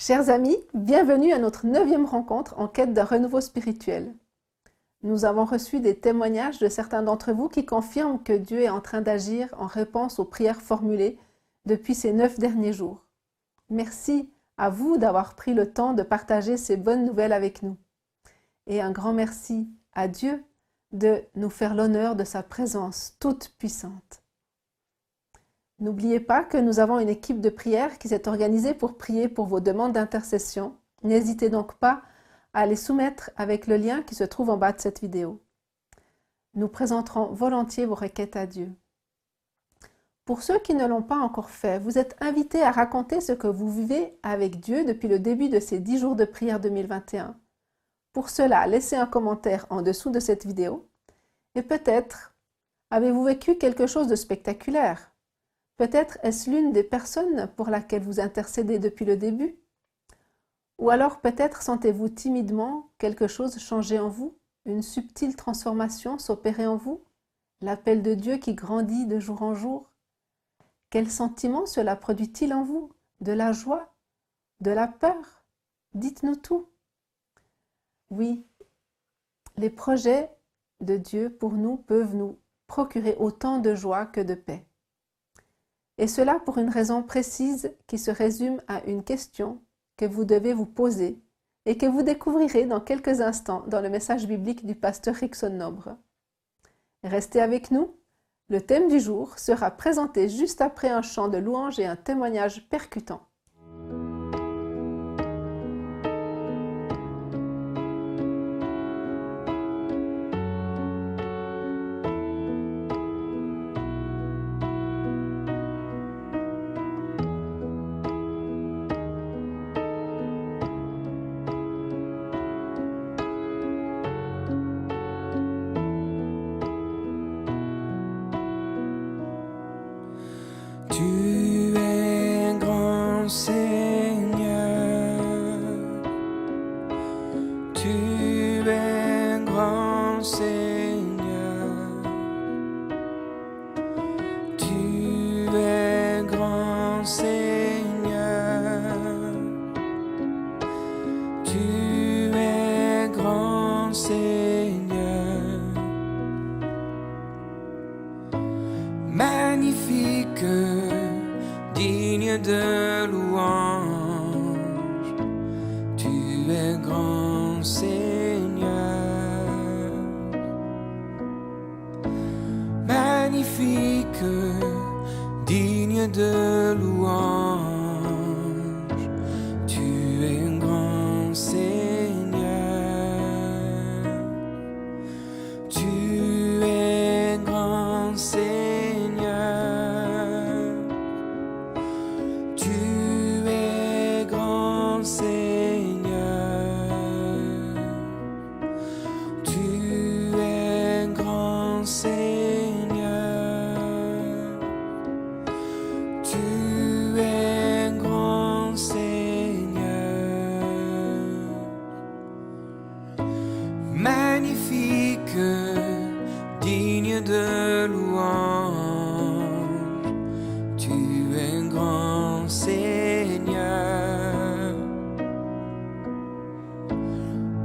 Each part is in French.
Chers amis, bienvenue à notre 9e rencontre en quête d'un renouveau spirituel. Nous avons reçu des témoignages de certains d'entre vous qui confirment que Dieu est en train d'agir en réponse aux prières formulées depuis ces 9 derniers jours. Merci à vous d'avoir pris le temps de partager ces bonnes nouvelles avec nous. Et un grand merci à Dieu de nous faire l'honneur de sa présence toute puissante. N'oubliez pas que nous avons une équipe de prière qui s'est organisée pour prier pour vos demandes d'intercession. N'hésitez donc pas à les soumettre avec le lien qui se trouve en bas de cette vidéo. Nous présenterons volontiers vos requêtes à Dieu. Pour ceux qui ne l'ont pas encore fait, vous êtes invités à raconter ce que vous vivez avec Dieu depuis le début de ces 10 jours de prière 2021. Pour cela, laissez un commentaire en dessous de cette vidéo. Et peut-être avez-vous vécu quelque chose de spectaculaire. Peut-être est-ce l'une des personnes pour laquelle vous intercédez depuis le début? Ou alors peut-être sentez-vous timidement quelque chose changer en vous, une subtile transformation s'opérer en vous, l'appel de Dieu qui grandit de jour en jour. Quel sentiment cela produit-il en vous? De la joie? De la peur? Dites-nous tout. Oui, les projets de Dieu pour nous peuvent nous procurer autant de joie que de paix. Et cela pour une raison précise qui se résume à une question que vous devez vous poser et que vous découvrirez dans quelques instants dans le message biblique du pasteur Rickson Nobre. Restez avec nous, le thème du jour sera présenté juste après un chant de louange et un témoignage percutant. Tu es grand Seigneur, tu es grand Seigneur, tu es grand Seigneur, tu es grand Seigneur, magnifique, digne de louange, tu es grand Seigneur, magnifique, digne de louange, tu es grand Seigneur, tu es grand Seigneur. Magnifique, digne de louange, tu es grand Seigneur.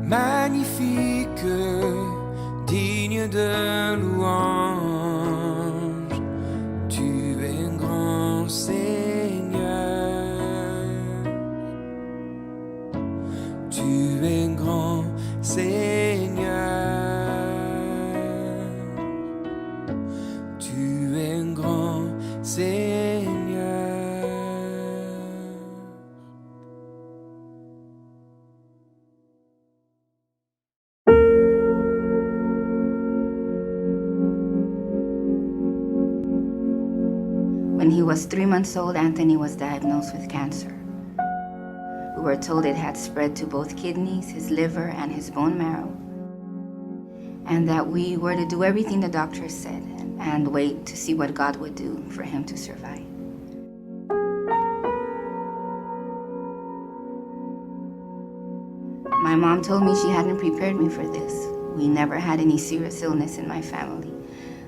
Magnifique, digne de louange, tu es grand Seigneur. Tu es grand Seigneur. Tu es grand Seigneur. When he was 3 months old, Anthony was diagnosed with cancer. We were told it had spread to both kidneys, his liver, and his bone marrow, and that we were to do everything the doctors said and wait to see what God would do for him to survive. My mom told me she hadn't prepared me for this. We never had any serious illness in my family.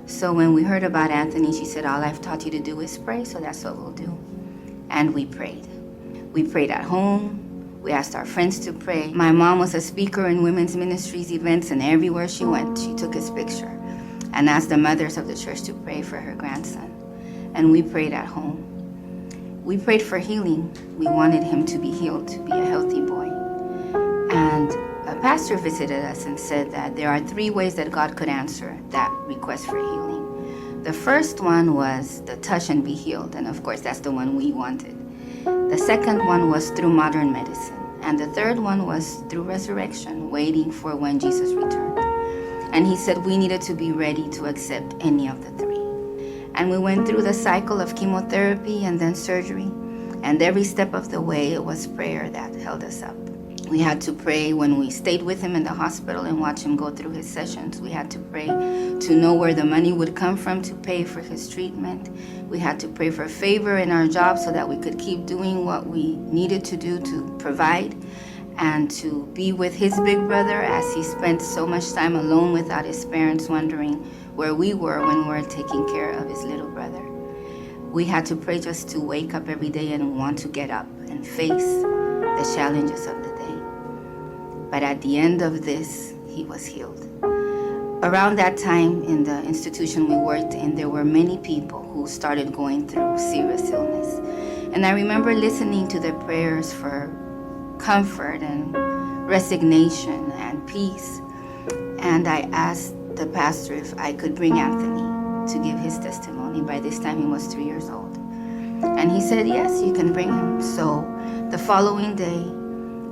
So when we heard about Anthony, she said, all I've taught you to do is pray, so that's what we'll do. And we prayed. We prayed at home, We asked our friends to pray. My mom was a speaker in women's ministries events, and everywhere she went, she took his picture and asked the mothers of the church to pray for her grandson. And we prayed at home. We prayed for healing. We wanted him to be healed, to be a healthy boy. And a pastor visited us and said that there are 3 ways that God could answer that request for healing. The first one was the touch and be healed, and of course that's the one we wanted. The second one was through modern medicine, and the third one was through resurrection, waiting for when Jesus returned. And he said we needed to be ready to accept any of the 3. And we went through the cycle of chemotherapy and then surgery, and every step of the way it was prayer that held us up. We had to pray when we stayed with him in the hospital and watch him go through his sessions. We had to pray to know where the money would come from to pay for his treatment. We had to pray for favor in our job so that we could keep doing what we needed to do to provide and to be with his big brother as he spent so much time alone without his parents, wondering where we were when we were taking care of his little brother. We had to pray just to wake up every day and want to get up and face the challenges of the day. But at the end of this, he was healed. Around that time in the institution we worked in, there were many people who started going through serious illness. And I remember listening to their prayers for comfort and resignation and peace. And I asked the pastor if I could bring Anthony to give his testimony. By this time, he was 3 years old. And he said, yes, you can bring him. So the following day,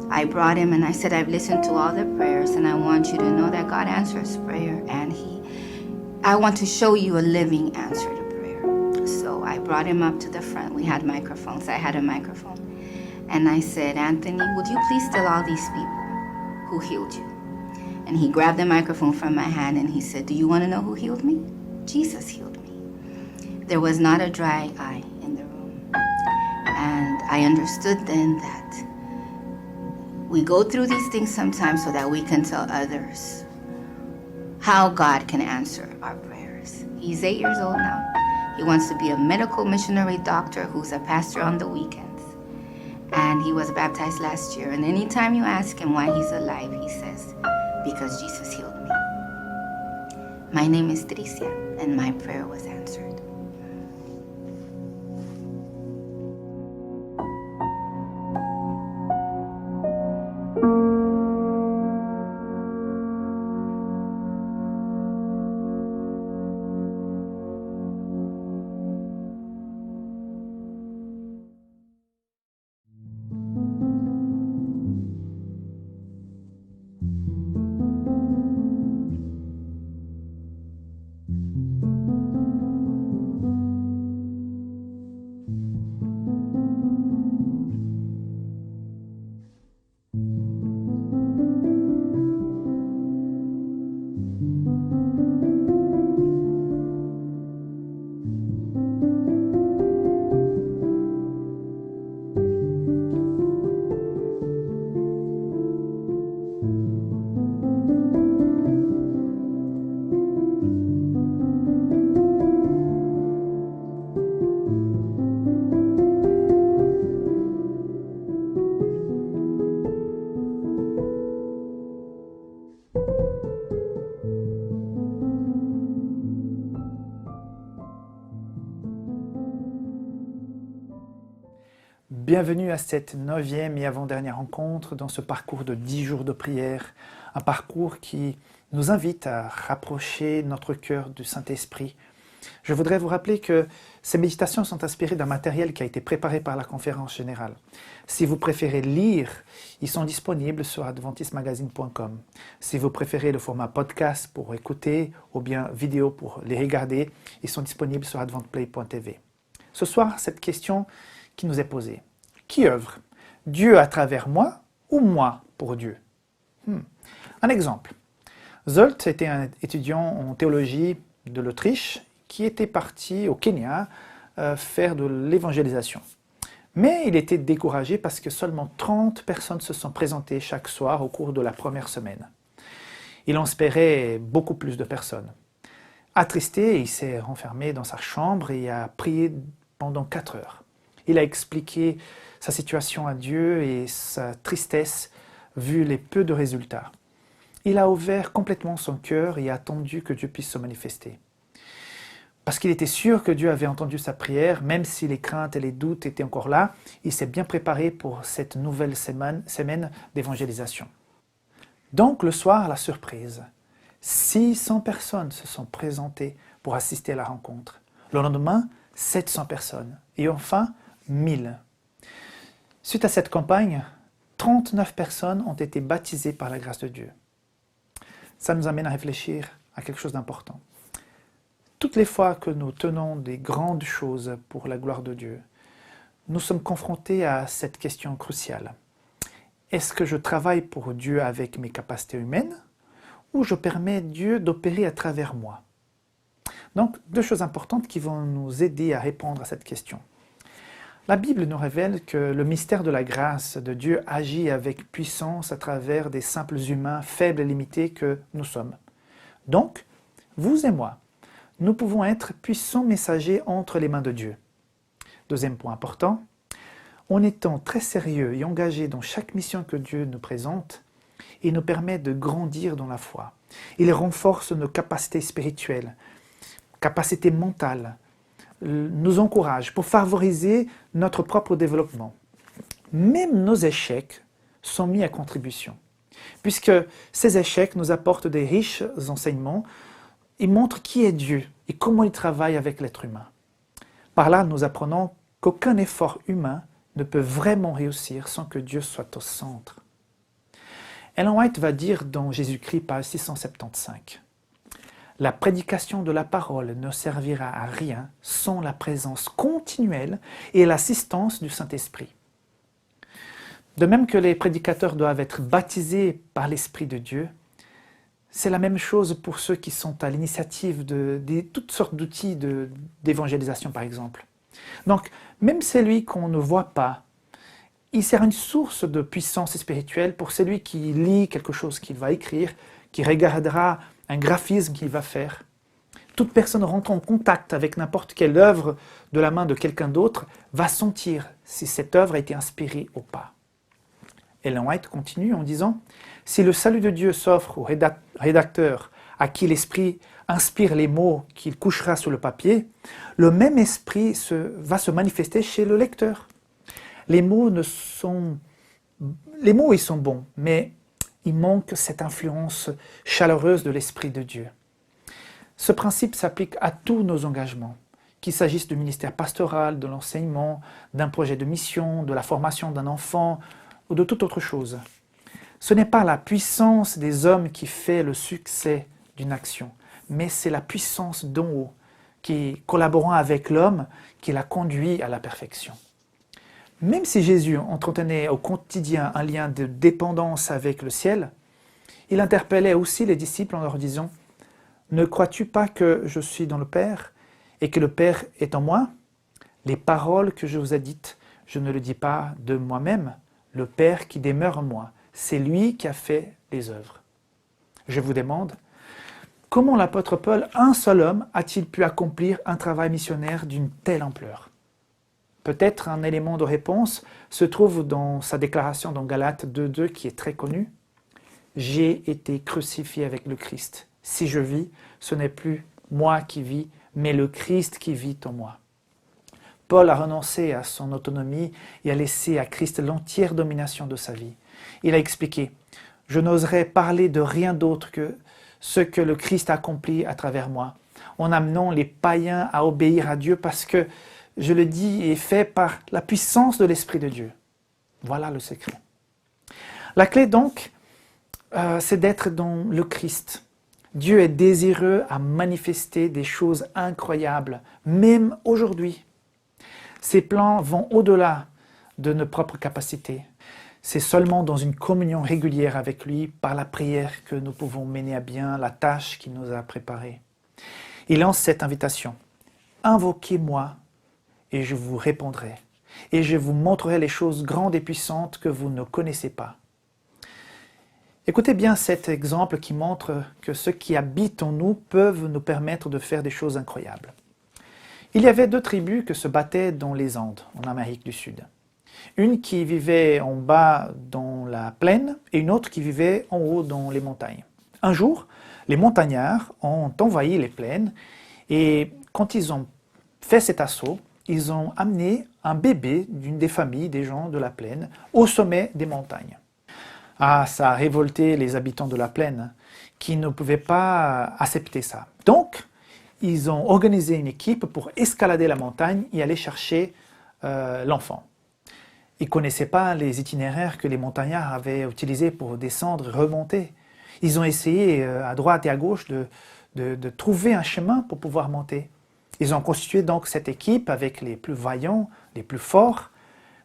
I brought him and I said, I've listened to all the prayers and I want you to know that God answers prayer, and I want to show you a living answer to prayer. So I brought him up to the front. We had microphones. I had a microphone. And I said, Anthony, would you please tell all these people who healed you? And he grabbed the microphone from my hand and he said, do you want to know who healed me? Jesus healed me. There was not a dry eye in the room. And I understood then that we go through these things sometimes so that we can tell others how God can answer our prayers. He's 8 years old now. He wants to be a medical missionary doctor who's a pastor on the weekends. And he was baptized last year. And anytime you ask him why he's alive, he says, because Jesus healed me. My name is Tricia, and my prayer was answered. Bienvenue à cette 9e et avant-dernière rencontre dans ce parcours de 10 jours de prière, un parcours qui nous invite à rapprocher notre cœur du Saint-Esprit. Je voudrais vous rappeler que ces méditations sont inspirées d'un matériel qui a été préparé par la conférence générale. Si vous préférez lire, ils sont disponibles sur adventistmagazine.com. Si vous préférez le format podcast pour écouter ou bien vidéo pour les regarder, ils sont disponibles sur adventplay.tv. Ce soir, cette question qui nous est posée. Qui œuvre? Dieu à travers moi ou moi pour Dieu? Un exemple. Zolt était un étudiant en théologie de l'Autriche qui était parti au Kenya faire de l'évangélisation. Mais il était découragé parce que seulement 30 personnes se sont présentées chaque soir au cours de la première semaine. Il en espérait beaucoup plus de personnes. Attristé, il s'est renfermé dans sa chambre et a prié pendant 4 heures. Il a expliqué sa situation à Dieu et sa tristesse vu les peu de résultats. Il a ouvert complètement son cœur et a attendu que Dieu puisse se manifester. Parce qu'il était sûr que Dieu avait entendu sa prière, même si les craintes et les doutes étaient encore là, il s'est bien préparé pour cette nouvelle semaine d'évangélisation. Donc le soir, la surprise. 600 personnes se sont présentées pour assister à la rencontre. Le lendemain, 700 personnes. Et enfin, 1000. Suite à cette campagne, 39 personnes ont été baptisées par la grâce de Dieu. Ça nous amène à réfléchir à quelque chose d'important. Toutes les fois que nous tenons des grandes choses pour la gloire de Dieu, nous sommes confrontés à cette question cruciale. Est-ce que je travaille pour Dieu avec mes capacités humaines ou je permets Dieu d'opérer à travers moi? Donc, deux choses importantes qui vont nous aider à répondre à cette question. La Bible nous révèle que le mystère de la grâce de Dieu agit avec puissance à travers des simples humains faibles et limités que nous sommes. Donc, vous et moi, nous pouvons être puissants messagers entre les mains de Dieu. Deuxième point important, en étant très sérieux et engagés dans chaque mission que Dieu nous présente, il nous permet de grandir dans la foi. Il renforce nos capacités spirituelles, capacités mentales, nous encourage pour favoriser notre propre développement. Même nos échecs sont mis à contribution, puisque ces échecs nous apportent des riches enseignements. Il montre qui est Dieu et comment il travaille avec l'être humain. Par là, nous apprenons qu'aucun effort humain ne peut vraiment réussir sans que Dieu soit au centre. Ellen White va dire dans Jésus-Christ, page 675, « La prédication de la parole ne servira à rien sans la présence continuelle et l'assistance du Saint-Esprit. » De même que les prédicateurs doivent être baptisés par l'Esprit de Dieu, c'est la même chose pour ceux qui sont à l'initiative de toutes sortes d'outils d'évangélisation, par exemple. Donc, même celui qu'on ne voit pas, il sert une source de puissance spirituelle pour celui qui lit quelque chose qu'il va écrire, qui regardera un graphisme qu'il va faire. Toute personne rentrant en contact avec n'importe quelle œuvre de la main de quelqu'un d'autre va sentir si cette œuvre a été inspirée ou pas. Ellen White continue en disant « Si le salut de Dieu s'offre au rédacteur à qui l'Esprit inspire les mots qu'il couchera sur le papier, le même esprit va se manifester chez le lecteur. Les mots ils sont bons, mais il manque cette influence chaleureuse de l'Esprit de Dieu. Ce principe s'applique à tous nos engagements, qu'il s'agisse du ministère pastoral, de l'enseignement, d'un projet de mission, de la formation d'un enfant ou de toute autre chose. Ce n'est pas la puissance des hommes qui fait le succès d'une action, mais c'est la puissance d'en haut qui, collaborant avec l'homme, qui la conduit à la perfection. Même si Jésus entretenait au quotidien un lien de dépendance avec le ciel, il interpellait aussi les disciples en leur disant « Ne crois-tu pas que je suis dans le Père et que le Père est en moi? Les paroles que je vous ai dites, je ne le dis pas de moi-même. Le Père qui demeure en moi, c'est lui qui a fait les œuvres. » Je vous demande, comment l'apôtre Paul, un seul homme, a-t-il pu accomplir un travail missionnaire d'une telle ampleur? Peut-être un élément de réponse se trouve dans sa déclaration dans Galates 2.2 qui est très connue. « J'ai été crucifié avec le Christ. Si je vis, ce n'est plus moi qui vis, mais le Christ qui vit en moi. » Paul a renoncé à son autonomie et a laissé à Christ l'entière domination de sa vie. Il a expliqué « Je n'oserais parler de rien d'autre que ce que le Christ a accompli à travers moi, en amenant les païens à obéir à Dieu parce que je le dis et fait par la puissance de l'Esprit de Dieu. » Voilà le secret. La clé donc, c'est d'être dans le Christ. Dieu est désireux à manifester des choses incroyables, même aujourd'hui. Ses plans vont au-delà de nos propres capacités. C'est seulement dans une communion régulière avec lui, par la prière, que nous pouvons mener à bien la tâche qu'il nous a préparée. Il lance cette invitation. « Invoquez-moi et je vous répondrai, et je vous montrerai les choses grandes et puissantes que vous ne connaissez pas. » Écoutez bien cet exemple qui montre que ceux qui habitent en nous peuvent nous permettre de faire des choses incroyables. Il y avait deux tribus qui se battaient dans les Andes, en Amérique du Sud. Une qui vivait en bas dans la plaine et une autre qui vivait en haut dans les montagnes. Un jour, les montagnards ont envahi les plaines et quand ils ont fait cet assaut, ils ont amené un bébé d'une des familles des gens de la plaine au sommet des montagnes. Ah, ça a révolté les habitants de la plaine qui ne pouvaient pas accepter ça. Donc, ils ont organisé une équipe pour escalader la montagne et aller chercher l'enfant. Ils ne connaissaient pas les itinéraires que les montagnards avaient utilisés pour descendre et remonter. Ils ont essayé à droite et à gauche de trouver un chemin pour pouvoir monter. Ils ont constitué donc cette équipe avec les plus vaillants, les plus forts,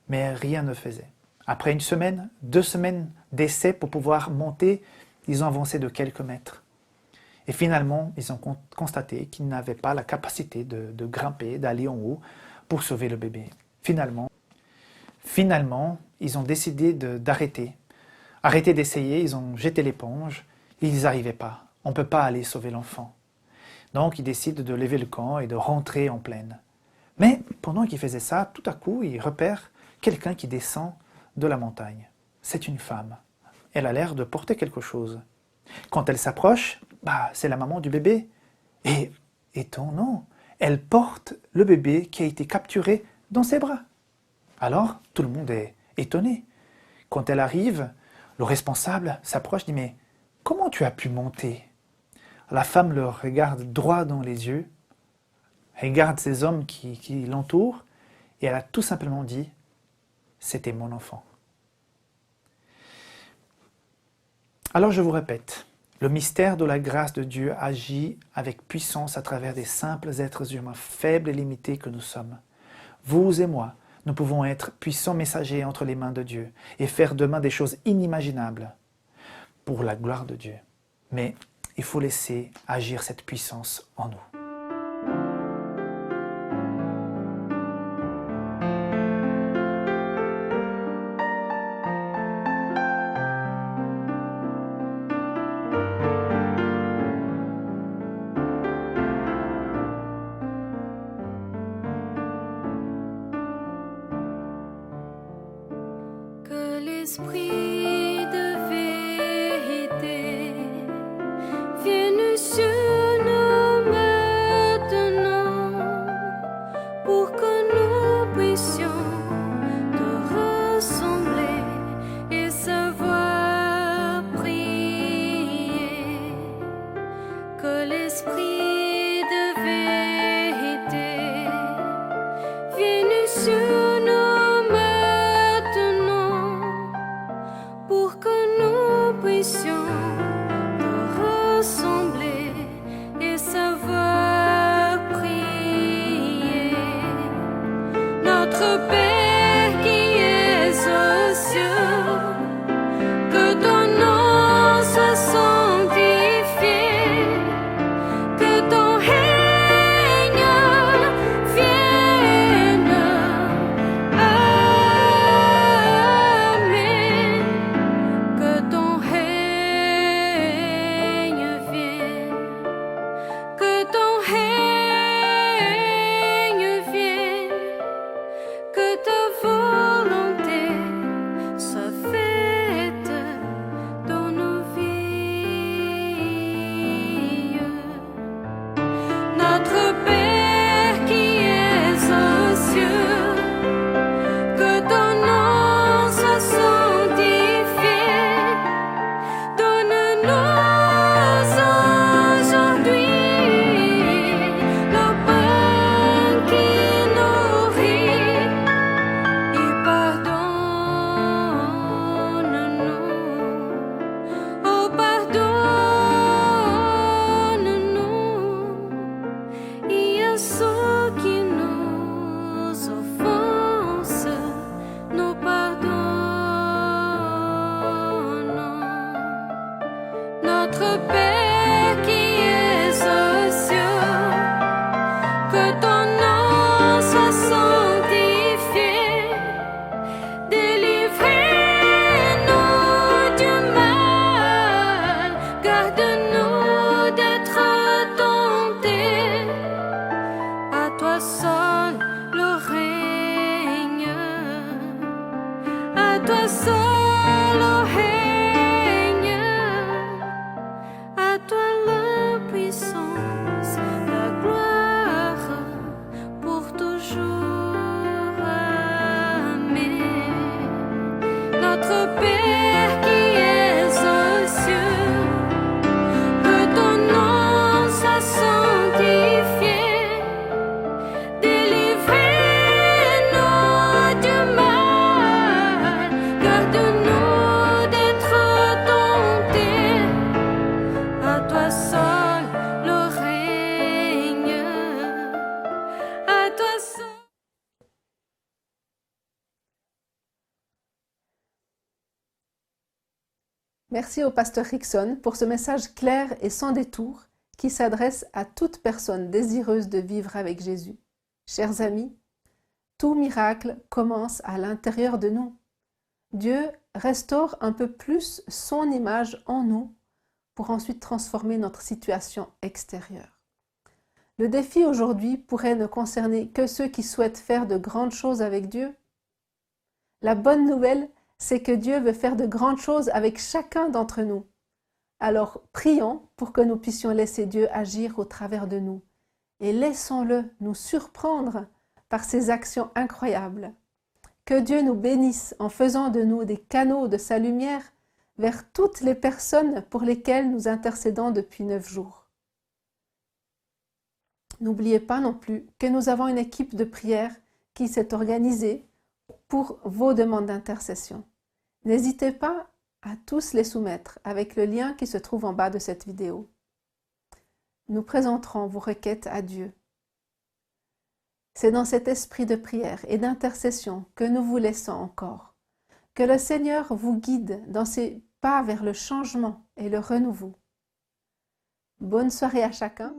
mais rien ne faisait. Après une semaine, 2 semaines d'essais pour pouvoir monter, ils ont avancé de quelques mètres. Et finalement, ils ont constaté qu'ils n'avaient pas la capacité de grimper, d'aller en haut pour sauver le bébé. Finalement, ils ont décidé d'arrêter. Arrêter d'essayer, ils ont jeté l'éponge, ils n'y arrivaient pas. On ne peut pas aller sauver l'enfant. Donc, ils décident de lever le camp et de rentrer en plaine. Mais pendant qu'ils faisaient ça, tout à coup, ils repèrent quelqu'un qui descend de la montagne. C'est une femme. Elle a l'air de porter quelque chose. Quand elle s'approche, c'est la maman du bébé. Et étonnant, elle porte le bébé qui a été capturé dans ses bras. Alors, tout le monde est étonné. Quand elle arrive, le responsable s'approche et dit « Mais comment tu as pu monter ?» La femme le regarde droit dans les yeux, regarde ces hommes qui l'entourent, et elle a tout simplement dit « C'était mon enfant ». Alors je vous répète, le mystère de la grâce de Dieu agit avec puissance à travers des simples êtres humains faibles et limités que nous sommes. Vous et moi, nous pouvons être puissants messagers entre les mains de Dieu et faire demain des choses inimaginables pour la gloire de Dieu. Mais il faut laisser agir cette puissance en nous. Que l'esprit de vérité vienne sur nous maintenant, pour que nous puissions te ressembler et savoir prier. Que l'esprit de vérité vienne sur nous maintenant, pour que nous puissions te ressembler et savoir prier. Notre Père qui es aux cieux, que ton nom soit sanctifié, que ton règne vienne. Amen. Que ton règne vienne. Que ton règne vienne. Que ta volonté soit toi seul, ô règne, à toi la puissance, la gloire pour toujours. Amen. Notre Père qui es aux cieux, que ton nom soit sanctifié. Délivrez-nous du mal, garde-nous d'être tentés. À toi seul le règne, à toi seul. Merci au pasteur Rickson pour ce message clair et sans détour qui s'adresse à toute personne désireuse de vivre avec Jésus. Chers amis, tout miracle commence à l'intérieur de nous. Dieu restaure un peu plus son image en nous pour ensuite transformer notre situation extérieure. Le défi aujourd'hui pourrait ne concerner que ceux qui souhaitent faire de grandes choses avec Dieu. La bonne nouvelle, c'est que Dieu veut faire de grandes choses avec chacun d'entre nous. Alors prions pour que nous puissions laisser Dieu agir au travers de nous et laissons-le nous surprendre par ses actions incroyables. Que Dieu nous bénisse en faisant de nous des canaux de sa lumière vers toutes les personnes pour lesquelles nous intercédons depuis 9 jours. N'oubliez pas non plus que nous avons une équipe de prière qui s'est organisée pour vos demandes d'intercession. N'hésitez pas à tous les soumettre avec le lien qui se trouve en bas de cette vidéo. Nous présenterons vos requêtes à Dieu. C'est dans cet esprit de prière et d'intercession que nous vous laissons encore. Que le Seigneur vous guide dans ses pas vers le changement et le renouveau. Bonne soirée à chacun.